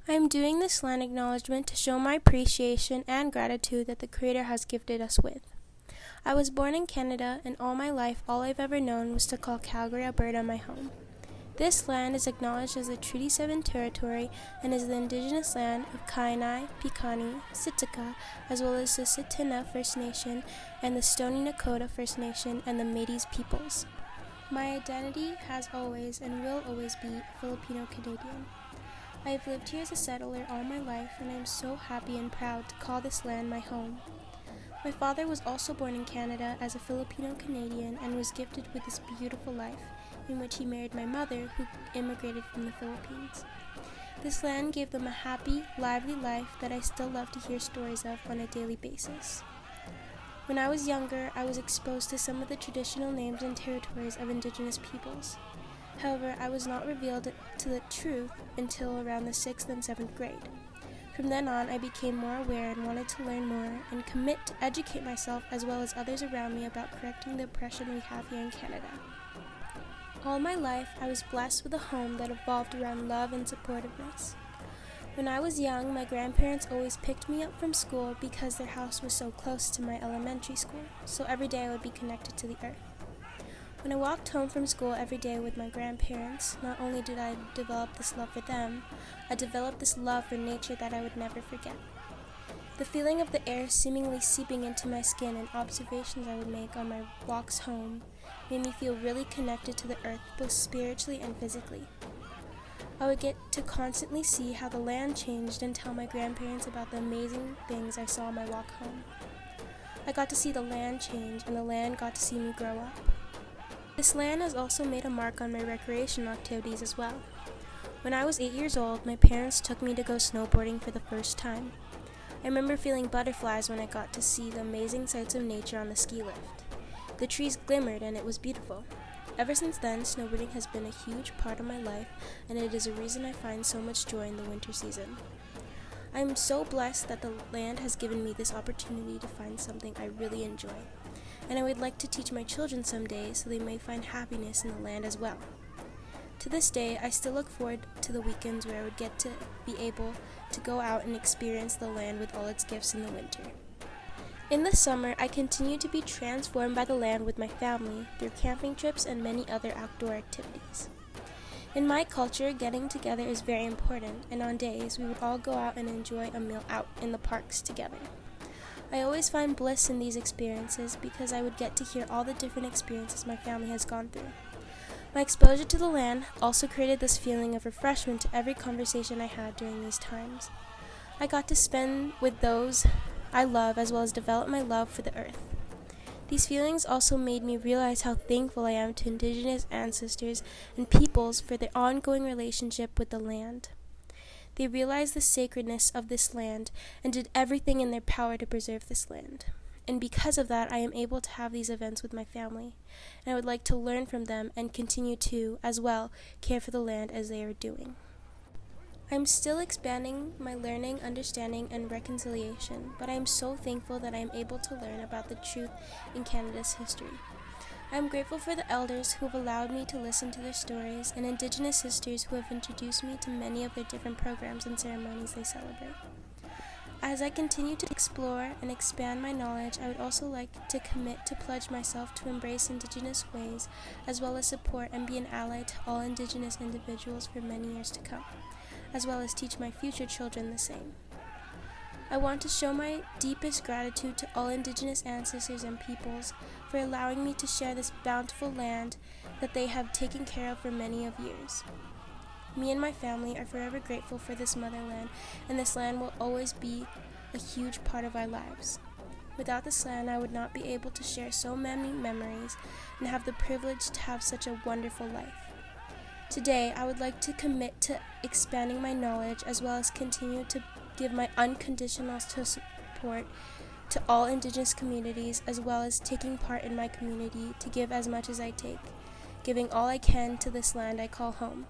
I am doing this land acknowledgement to show my appreciation and gratitude that the Creator has gifted us with. I was born in Canada, and all my life all I've ever known was to call Calgary, Alberta my home. This land is acknowledged as a Treaty 7 territory and is the indigenous land of Kainai, Piikani, Siksika, as well as the Tsuut'ina First Nation and the Stoney Nakoda First Nation and the Métis peoples. My identity has always and will always be Filipino-Canadian. I have lived here as a settler all my life, and I am so happy and proud to call this land my home. My father was also born in Canada as a Filipino-Canadian and was gifted with this beautiful life, in which he married my mother, who immigrated from the Philippines. This land gave them a happy, lively life that I still love to hear stories of on a daily basis. When I was younger, I was exposed to some of the traditional names and territories of Indigenous peoples. However, I was not revealed to the truth until around the 6th and 7th grade. From then on, I became more aware and wanted to learn more and commit to educate myself as well as others around me about correcting the oppression we have here in Canada. All my life, I was blessed with a home that evolved around love and supportiveness. When I was young, my grandparents always picked me up from school because their house was so close to my elementary school, so every day I would be connected to the earth. When I walked home from school every day with my grandparents, not only did I develop this love for them, I developed this love for nature that I would never forget. The feeling of the air seemingly seeping into my skin and observations I would make on my walks home made me feel really connected to the earth, both spiritually and physically. I would get to constantly see how the land changed and tell my grandparents about the amazing things I saw on my walk home. I got to see the land change, and the land got to see me grow up. This land has also made a mark on my recreational activities as well. When I was 8 years old, my parents took me to go snowboarding for the first time. I remember feeling butterflies when I got to see the amazing sights of nature on the ski lift. The trees glimmered and it was beautiful. Ever since then, snowboarding has been a huge part of my life, and it is a reason I find so much joy in the winter season. I am so blessed that the land has given me this opportunity to find something I really enjoy, and I would like to teach my children someday so they may find happiness in the land as well. To this day, I still look forward to the weekends where I would get to be able to go out and experience the land with all its gifts in the winter. In the summer, I continue to be transformed by the land with my family through camping trips and many other outdoor activities. In my culture, getting together is very important, and on days, we would all go out and enjoy a meal out in the parks together. I always find bliss in these experiences because I would get to hear all the different experiences my family has gone through. My exposure to the land also created this feeling of refreshment to every conversation I had during these times. I got to spend with those I love as well as develop my love for the earth. These feelings also made me realize how thankful I am to Indigenous ancestors and peoples for their ongoing relationship with the land. They realized the sacredness of this land and did everything in their power to preserve this land. And because of that, I am able to have these events with my family. And I would like to learn from them and continue to, as well, care for the land as they are doing. I'm still expanding my learning, understanding, and reconciliation, but I am so thankful that I am able to learn about the truth in Canada's history. I am grateful for the elders who have allowed me to listen to their stories and Indigenous sisters who have introduced me to many of their different programs and ceremonies they celebrate. As I continue to explore and expand my knowledge, I would also like to commit to pledge myself to embrace Indigenous ways, as well as support and be an ally to all Indigenous individuals for many years to come, as well as teach my future children the same. I want to show my deepest gratitude to all Indigenous ancestors and peoples for allowing me to share this bountiful land that they have taken care of for many of years. Me and my family are forever grateful for this motherland, and this land will always be a huge part of our lives. Without this land, I would not be able to share so many memories and have the privilege to have such a wonderful life. Today, I would like to commit to expanding my knowledge as well as continue to give my unconditional support to all Indigenous communities, as well as taking part in my community to give as much as I take, giving all I can to this land I call home.